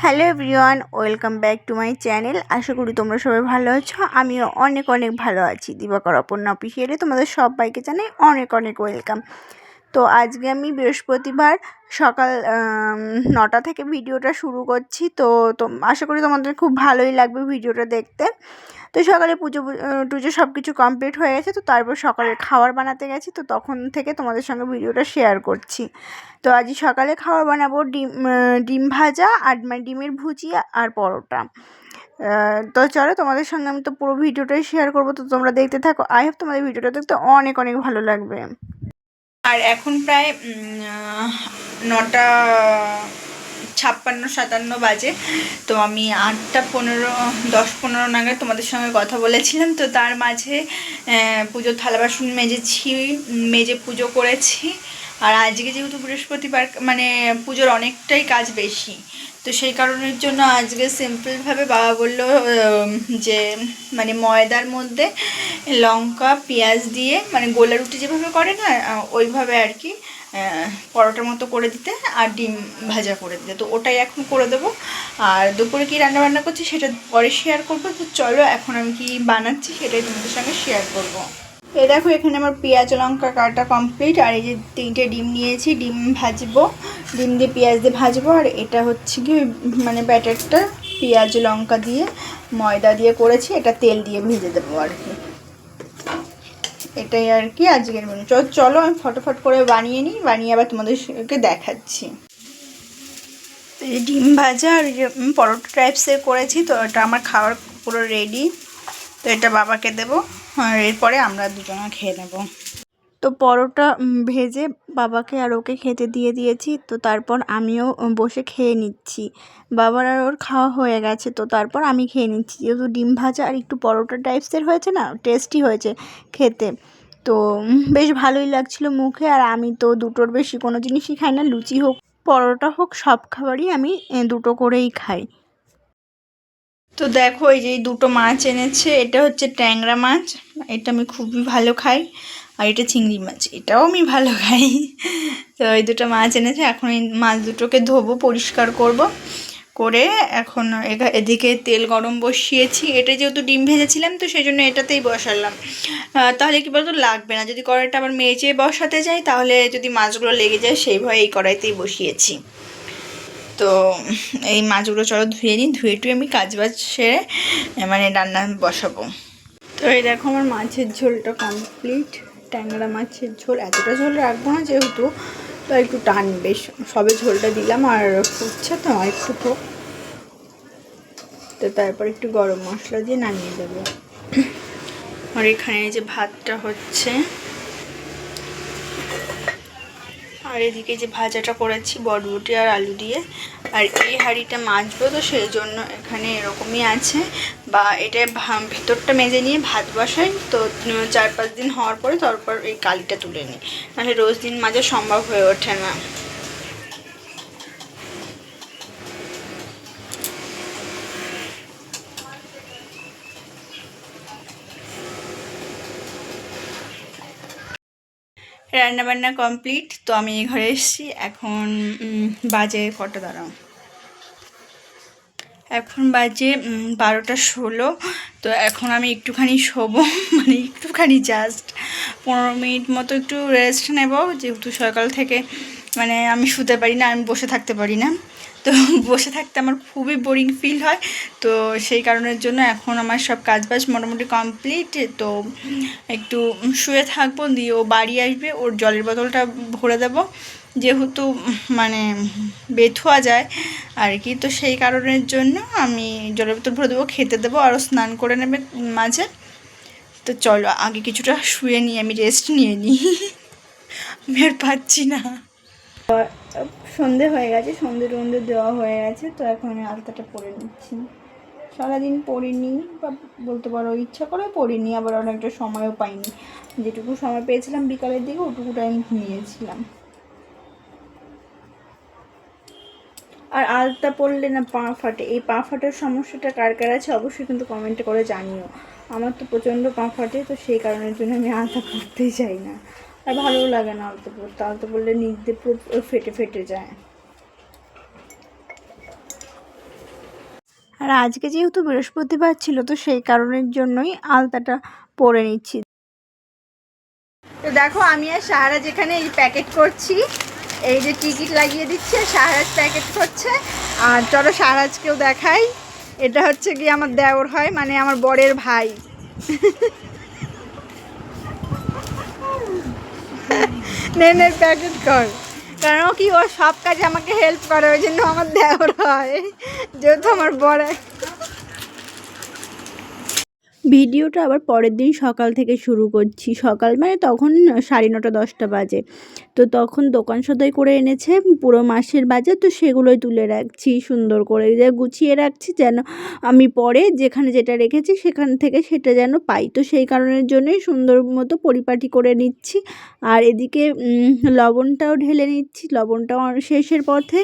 Hello everyone, welcome back to my channel. আশা করি তোমরা সবাই ভালো আছো। আমিও অনেক অনেক ভালো আছি। দিবাকর অপর্ণা অফিসিয়ালে তোমাদের সবাইকে জানাই অনেক অনেক ওয়েলকাম। তো আজকে আমি বৃহস্পতিবার সকাল 9টা থেকে ভিডিওটা শুরু করছি। তো আশা করি তোমাদের খুব ভালোই লাগবে ভিডিওটা দেখতে। তো সকালে পুজো টুজো সব কিছু কমপ্লিট হয়ে গেছে। তো তারপর সকালে খাবার বানাতে গেছি। তো তখন থেকে তোমাদের সঙ্গে ভিডিওটা শেয়ার করছি। তো আজ সকালে খাবার বানাবো ডিম ভাজা আর ডিমের ভুজিয়া আর পরোটা। তো চলো তোমাদের সঙ্গে আমি তো পুরো ভিডিওটাই শেয়ার করবো। তো তোমরা দেখতে থাকো। আই হোপ তোমাদের ভিডিওটা দেখতে অনেক অনেক ভালো লাগবে। আর এখন প্রায় 9:56-57 বাজে। তো আমি 8:15 10:15 নাগাদ তোমাদের সঙ্গে কথা বলেছিলাম। তো তার মাঝে পুজোর থালা বাসন মেজে পুজো করেছি। আর আজকে যেহেতু বৃহস্পতিবার, মানে পুজোর অনেকটাই কাজ বেশি, তো সেই কারণের জন্য আজকে সিম্পলভাবে বাবা বললো যে মানে ময়দার মধ্যে লঙ্কা পেঁয়াজ দিয়ে, মানে গোলা রুটি যেভাবে করে না ওইভাবে আর কি পরোটার মতো করে দিতে আর ডিম ভাজা করে দিতে। তো ওটাই এখন করে দেবো। আর দুপুরে কী রান্নাবান্না করছি সেটা পরে শেয়ার করবো। তো চলো এখন আমি কি বানাচ্ছি সেটাই তোমাদের সঙ্গে শেয়ার করবো। এই দেখো, এখানে আমার পেঁয়াজ লঙ্কা কাটা কমপ্লিট। আর এই যে 3টে ডিম নিয়েছি, ডিম ভাজবো, ডিম দিয়ে পেঁয়াজ দিয়ে ভাজবো। আর এটা হচ্ছে কি মানে ব্যাটারটা পেঁয়াজ লঙ্কা দিয়ে ময়দা দিয়ে করেছি, এটা তেল দিয়ে ভেজে দেবো আর কি। এটাই আর কি আজকের মেনু। চলো আমি ফটোফট করে বানিয়ে নিই, বানিয়ে আবার তোমাদেরকে দেখাচ্ছি। এই ডিম ভাজা আর পরোটা টাইপসের করেছি। তো এটা আমার খাওয়ার পুরো রেডি। তো এটা বাবাকে দেবো, আর এরপরে আমরা দুজনে খেয়ে নেব। তো পরোটা ভেজে বাবাকে আর ওকে খেতে দিয়ে দিয়েছি। তো তারপর আমিও বসে খেয়ে নিচ্ছি। বাবার আর ওর খাওয়া হয়ে গেছে। তো তারপর আমি খেয়ে নিচ্ছি, যেহেতু ডিম ভাজা আর একটু পরোটা টাইপসের হয়েছে না, টেস্টি হয়েছে খেতে। তো বেশ ভালোই লাগছিল মুখে। আর আমি তো দুটোর বেশি কোনো জিনিসই খাই না, লুচি হোক পরোটা হোক সব খাবারই আমি দুটো করেই খাই। তো দেখো, এই যে দুটো মাছ এনেছে, এটা হচ্ছে ট্যাংরা মাছ, এটা আমি খুবই ভালো খাই। আর এটা চিংড়ি মাছ, এটাও আমি ভালো খাই। তো এই দুটো মাছ এনেছে, এখন এই মাছ দুটোকে ধোবো, পরিষ্কার করব। করে এখন এদিকে তেল গরম বসিয়েছি। এটা যেহেতু ডিম ভেজেছিলাম তো সেই জন্য এটাতেই বসালাম। তাহলে কি বলতো লাগবে না, যদি কড়াইটা আবার মেজে বসাতে যাই তাহলে যদি মাছগুলো লেগে যায়, সেই ভয়ে এই কড়াইতেই বসিয়েছি। তো এই মাছগুলো চলো ধুয়ে নিই, ধুয়ে টুয়ে আমি কাজবাজ সেরে মানে রান্না বসাবো। তো এই দেখো আমার মাছের ঝোলটা কমপ্লিট। ট্যাংরা মাছের ঝোল, এতটা ঝোল রাখবো না যেহেতু, তো একটু টানবে, সবে ঝোলটা দিলাম আর ফুটছে তো একটু হোক। তো তারপর একটু গরম মশলা দিয়ে নামিয়ে দেবো। আর এখানে যে ভাতটা হচ্ছে, আর এদিকে যে ভাজাটা করেছি বটবটি আর আলু দিয়ে। আর এই হাঁড়িটা মাজবো, তো সেই জন্য এখানে এরকমই আছে। বা এটা ভিতরটা মেজে নিয়ে ভাত বসাই, তো 4-5 দিন হওয়ার পরে তারপর এই কালিটা তুলে নিই, নাহলে রোজ দিন মাজা সম্ভব হয়ে ওঠে না। রান্নাবান্না কমপ্লিট। তো আমি এই ঘরে এসেছি। এখন বাজে কটা, দাঁড়াও, এখন বাজে 12টা 16। তো এখন আমি একটুখানি শোবো, মানে একটুখানি জাস্ট 15 মিনিট মতো একটু রেস্ট নেব। যেহেতু সকাল থেকে মানে আমি শুতে পারি না, আমি বসে থাকতে পারি না। তো বসে থাকতে আমার খুবই বোরিং ফিল হয়। তো সেই কারণের জন্য এখন আমার সব কাজবাজ মোটামুটি কমপ্লিট। তো একটু শুয়ে থাকবো, দিয়ে ও বাড়ি আসবে, ওর জলের বোতলটা ভরে দেবো, যেহেতু মানে বেথুয়া যায় আর কি। তো সেই কারণের জন্য আমি জলের বোতল ভরে দেবো, খেতে দেবো, আরও স্নান করে নেবে মাঝে। তো চলো আগে কিছুটা শুয়ে নিই, আমি রেস্ট নিয়ে নিই, আমি আর পাচ্ছি না। সন্ধে হয়ে গেছে, সন্ধে দেওয়া হয়ে গেছে। তো এখন আমি আলতাটা পরে নিচ্ছি। সারাদিন পড়িনি, বা বলতে পারো ইচ্ছা করে পড়িনি, আবার অনেকটা সময়ও পাইনি। যেটুকু সময় পেয়েছিলাম বিকালের দিকে ওটুকু টাইম ঘুমিয়েছিলাম। আর আলতা পরলে না পা ফাটে। এই পা ফাটার সমস্যাটা কার কার আছে অবশ্যই কিন্তু কমেন্টে করে জানিও। আমার তো প্রচণ্ড পা ফাটে, তো সেই কারণের জন্য আমি আলতা পরতেই চাই না। আর ভালোও লাগে না আলতা পরতে, আলতা পরলে নিচ দিয়ে পুরো ফেটে ফেটে যায়। আর আজকে যেহেতু বৃহস্পতিবার ছিল, তো সেই কারণের জন্যই আলতাটা পরে নিচ্ছি। তো দেখো আমি আর সাহারা যেখানে এই প্যাকেট করছি, এই যে টিকিট লাগিয়ে দিচ্ছে, সাহারাজ প্যাকেট করছে। আর চলো সাহারাজকেও দেখাই, এটা হচ্ছে কি আমার দেওর হয়, মানে আমার বরের ভাই। নে প্যাকেট কর, কারণ কি ও সব কাজে আমাকে হেল্প করে, ওই জন্য আমার দেওর হয়, যেহেতু আমার বড়। ভিডিওটা আবার পরের দিন সকাল থেকে শুরু করছি। সকাল মানে তখন 9:30-10টা বাজে। তো তখন দোকান সদাই করে এনেছে পুরো মাসের বাজার, তো সেগুলোই তুলে রাখছি সুন্দর করে, যে গুছিয়ে রাখছি যেন আমি পরে যেখানে যেটা রেখেছি সেখান থেকে সেটা যেন পাই। তো সেই কারণের জন্যই সুন্দর মতো পরিপাটি করে নিচ্ছি। আর এদিকে লবণটাও ঢেলে নিচ্ছি, লবণটাও শেষের পথে।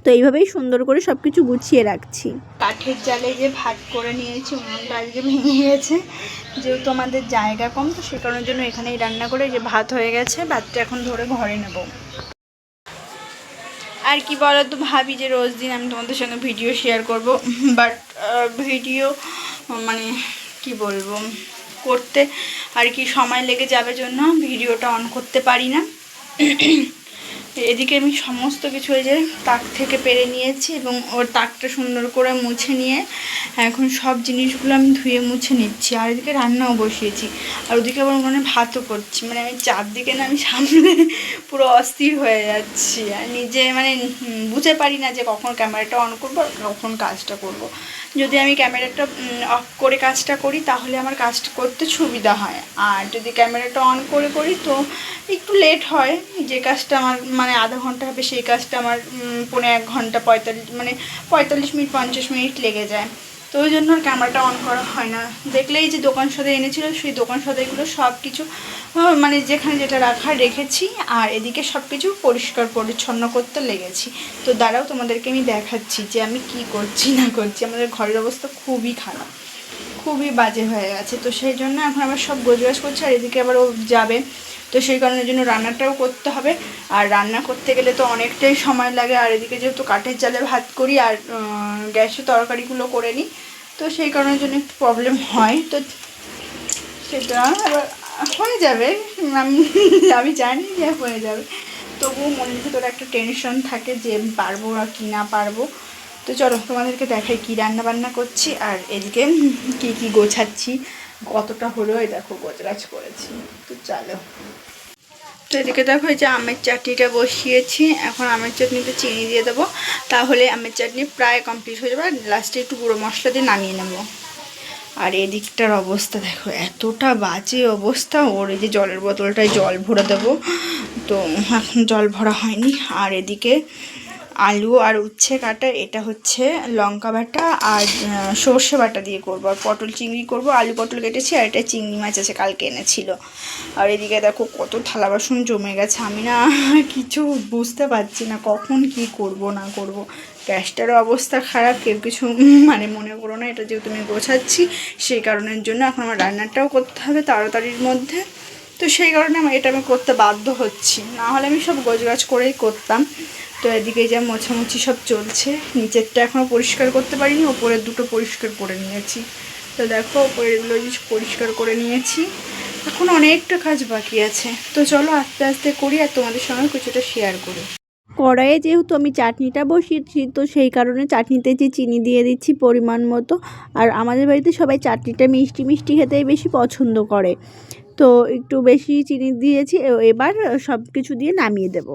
তো এইভাবেই সুন্দর করে সব কিছু গুছিয়ে রাখছি। কাঠের জালে যে ভাত করে নিয়েছি, উনুনটা আজকে ভেঙে গেছে, যেহেতু আমাদের জায়গা কম, তো সে কারণের জন্য এখানেই রান্না করে যে ভাত হয়ে গেছে, ভাতটা এখন ধরে ঘরে নেব। আর কি বলো তো, ভাবি যে রোজ দিন আমি তোমাদের সঙ্গে ভিডিও শেয়ার করব, বাট ভিডিও মানে কি বলবো, করতে আর কি সময় লেগে যাবে জন্য ভিডিওটা অন করতে পারি না। এদিকে আমি সমস্ত কিছু এই যে তাক থেকে পেরে নিয়েছি এবং ওর তাকটা সুন্দর করে মুছে নিয়ে এখন সব জিনিসগুলো আমি ধুয়ে মুছে নিচ্ছি। আর এদিকে রান্নাও বসিয়েছি, আর ওদিকে আবার মনে ভাতও করছি, মানে আমি চারদিকে না আমি সামনে পুরো অস্থির হয়ে যাচ্ছি, আর নিজে মানে বুঝতে পারি না যে কখন ক্যামেরাটা অন করবো আর কখন কাজটা করব। যদি আমি ক্যামেরাটা অফ করে কাজটা করি তাহলে আমার কাজটা করতে সুবিধা হয়, আর যদি ক্যামেরাটা অন করে করি তো একটু লেট হয়। যে কাজটা আমার মানে আধা ঘন্টা হবে সেই কাজটা আমার 1.5 ঘন্টা 45 মিনিট 50 মিনিট লেগে যায়। তো ওই জন্য আর ক্যামেরাটা অন করা হয় না। দেখলেই যে দোকান সদাই এনেছিল, সেই দোকান সদাইগুলো সব কিছু মানে যেখানে যেটা রাখার রেখেছি, আর এদিকে সব কিছু পরিষ্কার পরিচ্ছন্ন করতে লেগেছি। তো দাঁড়াও তোমাদেরকে আমি দেখাচ্ছি যে আমি কি করছি না করছি। আমাদের ঘরের অবস্থা খুবই খারাপ, খুবই বাজে হয়ে গেছে। তো সেই জন্য এখন আবার সব গোছগাছ করছে, আর এদিকে আবার ও যাবে, তো সেই কারণের জন্য রান্নাটাও করতে হবে। আর রান্না করতে গেলে তো অনেকটাই সময় লাগে, আর এদিকে যেহেতু কাঠের জালে ভাত করি আর গ্যাসে তরকারিগুলো করে নিই, তো সেই কারণের জন্য একটু প্রবলেম হয়। তো সেটা আবার হয়ে যাবে, আমি জানি যে হয়ে যাবে, তবুও মনের ভিতরে একটা টেনশন থাকে যে পারবো না কি না পারবো। তো চলো তোমাদেরকে দেখাই কি রান্না বান্না করছি, আর এদিকে কি কি গোছাচ্ছি, কতটা হলো এই দেখো গোছগাছ করেছি। তো চলো, তো এদিকে দেখো এই যে আমের চাটনিটা বসিয়েছি, এখন আমের চাটনিতে চিনি দিয়ে দেবো, তাহলে আমের চাটনি প্রায় কমপ্লিট হয়ে যাবে, আর লাস্টে একটু গুঁড়ো মশলা দিয়ে নামিয়ে নেবো। আর এদিকটার অবস্থা দেখো, এতটা বাজে অবস্থা। ওর এই যে জলের বোতলটায় জল ভরে দেবো, তো এখন জল ভরা হয়নি। আর এদিকে আলু আর উচ্ছে কাটা, এটা হচ্ছে লঙ্কা বাটা আর সর্ষে বাটা দিয়ে করবো, আর পটল চিংড়ি করবো। আলু পটল কেটেছি, আর এটা চিংড়ি মাছ আছে, কালকে এনেছিল। আর এদিকে দেখো কত থালা বাসন জমে গেছে, আমি না কিছু বুঝতে পারছি না কখন কি করব না করব। গ্যাসটারও অবস্থা খারাপ, কেউ কিছু মানে মনে করো না, এটা যেহেতু আমি গোছাচ্ছি সেই কারণের জন্য এখন আমার রান্নাটাও করতে হবে তাড়াতাড়ির মধ্যে। তো সেই কারণে এটা আমি করতে বাধ্য হচ্ছি, না হলে আমি সব গোছগাছ করেই করতাম। তো এদিকে যা মোছামুছি সব চলছে, নিচেরটা এখনও পরিষ্কার করতে পারিনি, ওপরের দুটো পরিষ্কার করে নিয়েছি। তো দেখো ওপরেরগুলো পরিষ্কার করে নিয়েছি, এখন অনেকটা কাজ বাকি আছে। তো চলো আস্তে আস্তে করি আর তোমাদের সঙ্গে কিছুটা শেয়ার করি। কড়াইয়ে যেহেতু আমি চাটনিটা বসিয়েছি, তো সেই কারণে চাটনিতে যে চিনি দিয়ে দিচ্ছি পরিমাণ মতো। আর আমাদের বাড়িতে সবাই চাটনিটা মিষ্টি মিষ্টি খেতেই বেশি পছন্দ করে, তো একটু বেশি চিনি দিয়েছি। এবার সব কিছু দিয়ে নামিয়ে দেব।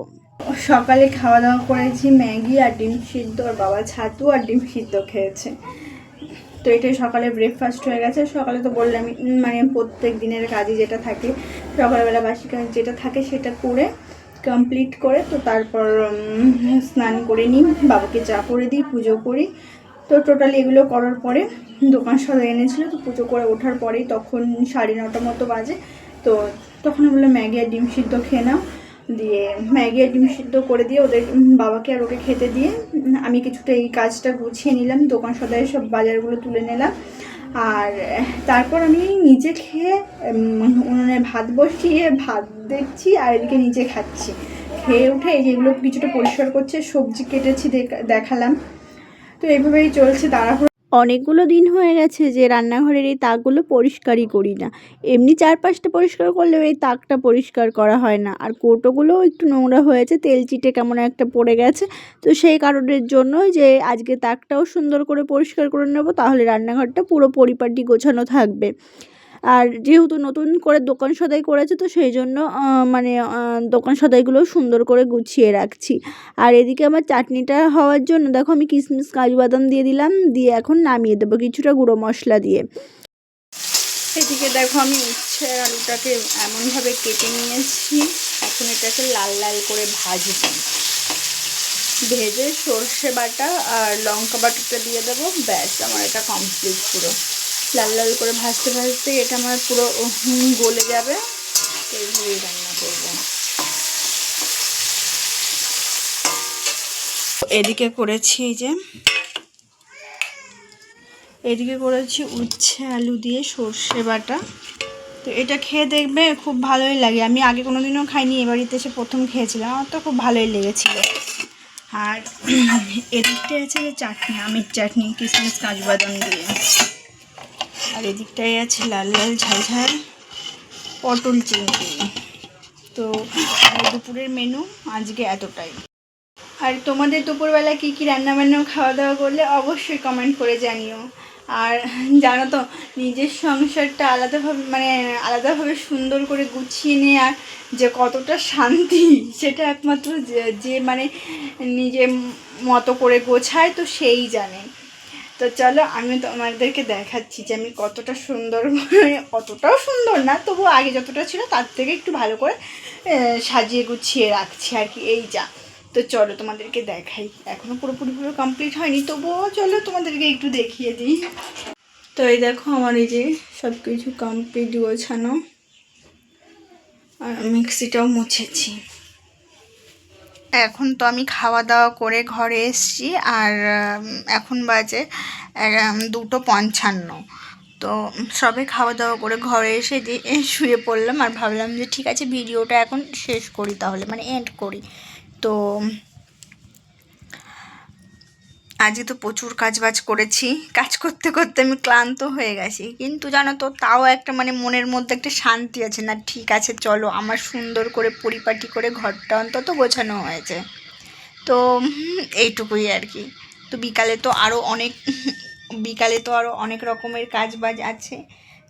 সকালে খাওয়া দাওয়া করেছি ম্যাগি আর ডিম সিদ্ধ, আর বাবা ছাতু আর ডিম সিদ্ধ খেয়েছে। তো এটাই সকালে ব্রেকফাস্ট হয়ে গেছে। সকালে তো বললাম মানে প্রত্যেক দিনের কাজে যেটা থাকে, সকালবেলা বাসি কাজ যেটা থাকে সেটা করে কমপ্লিট করে, তো তারপর স্নান করে নিই, বাবাকে চা করে দিই, পুজো করি। তো টোটালি এগুলো করার পরে দোকান সদাই এনেছিলো, তো পুজো করে ওঠার পরেই তখন 9:30 মতো বাজে। তো তখন বললাম ম্যাগি আর ডিম সিদ্ধ খেয়ে নাও, দিয়ে ম্যাগি আর ডিম সিদ্ধ করে দিয়ে ওদের বাবাকে আর ওকে খেতে দিয়ে আমি কিছুটা এই কাজটা গুছিয়ে নিলাম, দোকান সদাইয়ের সব বাজারগুলো তুলে নিলাম। আর তারপর আমি নিচে খেয়ে উনুনে ভাত বসিয়ে ভাত দেখছি, আর এদিকে নিচে খাচ্ছি। খেয়ে উঠে এই যেগুলো কিছুটা পরিষ্কার করছে, সবজি কেটেছি দেখালাম। তো এইভাবেই চলছে তাড়াহুড়ো। অনেকগুলো দিন হয়ে গেছে যে রান্নাঘরের এই তাকগুলো পরিষ্কারই করি না। এমনি চারপাশটা পরিষ্কার করলেও এই তাকটা পরিষ্কার করা হয় না। আর কৌটোগুলোও একটু নোংরা হয়েছে, তেল চিটে কেমন একটা পড়ে গেছে। তো সেই কারণের জন্য যে আজকে তাকটাও সুন্দর করে পরিষ্কার করে নেব, তাহলে রান্নাঘরটা পুরো পরিপাটি গোছানো থাকবে। আর যেহেতু নতুন করে দোকান সদাই করেছে, তো সেই জন্য দোকান সদাইগুলো সুন্দর করে গুছিয়ে রাখছি। আর এদিকে আমার চাটনিটা হওয়ার জন্য দেখো আমি কিশমিশ কাজু বাদাম দিয়ে দিলাম, দিয়ে এখন নামিয়ে দেবো কিছুটা গুঁড়ো মশলা দিয়ে। এদিকে দেখো আমি উচ্ছে আলুটাকে এমনভাবে কেটে নিয়েছি, এখন এটাকে লাল লাল করে ভাজবো। ভেজে সর্ষে বাটা আর লঙ্কা বাটাটা দিয়ে দেবো, ব্যাস আমার এটা কমপ্লিট। পুরো লাল লাল করে ভাজতে ভাজতে এটা আমার পুরো গলে যাবে। এইভাবেই রান্না করবো। এদিকে করেছি উচ্ছে আলু দিয়ে সর্ষে বাটা। তো এটা খেয়ে দেখবে খুব ভালোই লাগে, আমি আগে কোনোদিনও খাইনি, এ বাড়িতে এসে প্রথম খেয়েছিলাম, আমার তো খুব ভালোই লেগেছিলো। আর এদিকটায় আছে যে চাটনি, আমের চাটনি কিশমিশ কাজু বাদাম দিয়ে। আর এদিকটায় আছে লাল লাল ঝাল ঝাল পটল চিংড়ি। তো দুপুরের মেনু আজকে এতটাই। আর তোমাদের দুপুরবেলা কী কী রান্নাবান্না খাওয়া দাওয়া করলে অবশ্যই কমেন্ট করে জানিও। আর জানো তো, নিজের সংসারটা আলাদাভাবে সুন্দর করে গুছিয়ে নেওয়ার যে কতটা শান্তি, সেটা একমাত্র যে নিজের মতো করে গোছায়, তো সেই জানে। তো চলো আমি তোমাদেরকে দেখাচ্ছি যে আমি কতটা সুন্দর, অতটাও সুন্দর না, তবু আগে যতটা ছিল তার থেকে একটু ভালো করে সাজিয়ে গুছিয়ে রাখছি আর কি, এই যা। তো চলো তোমাদেরকে দেখাই, এখনও পুরোপুরি কমপ্লিট হয়নি, তবুও চলো তোমাদেরকে একটু দেখিয়ে দিই। তো এই দেখো আমার এই যে সব কিছু কমপ্লিট গোছানো, আর মিক্সিটাও মুছেছি। এখন তো আমি খাওয়া দাওয়া করে ঘরে এসেছি, আর এখন বাজে 2:55। তো সবে খাওয়া দাওয়া করে ঘরে এসে শুয়ে পড়লাম, আর ভাবলাম যে ঠিক আছে ভিডিওটা এখন শেষ করি, তাহলে এন্ড করি। তো আজকে তো প্রচুর কাজবাজ করেছি, কাজ করতে করতে আমি ক্লান্ত হয়ে গেছি, কিন্তু জানো তো তাও একটা মনের মধ্যে একটা শান্তি আছে, না ঠিক আছে চলো আমার সুন্দর করে পরিপাটি করে ঘরটা অন্তত গোছানো হয়েছে। তো এইটুকুই আর কি। তো বিকালে তো আরও অনেক রকমের কাজবাজ আছে,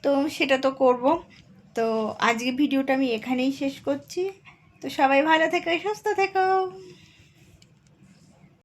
তো সেটা তো করব। তো আজকে ভিডিওটা আমি এখানেই শেষ করছি। তো সবাই ভালো থেকো, সুস্থ থেকো।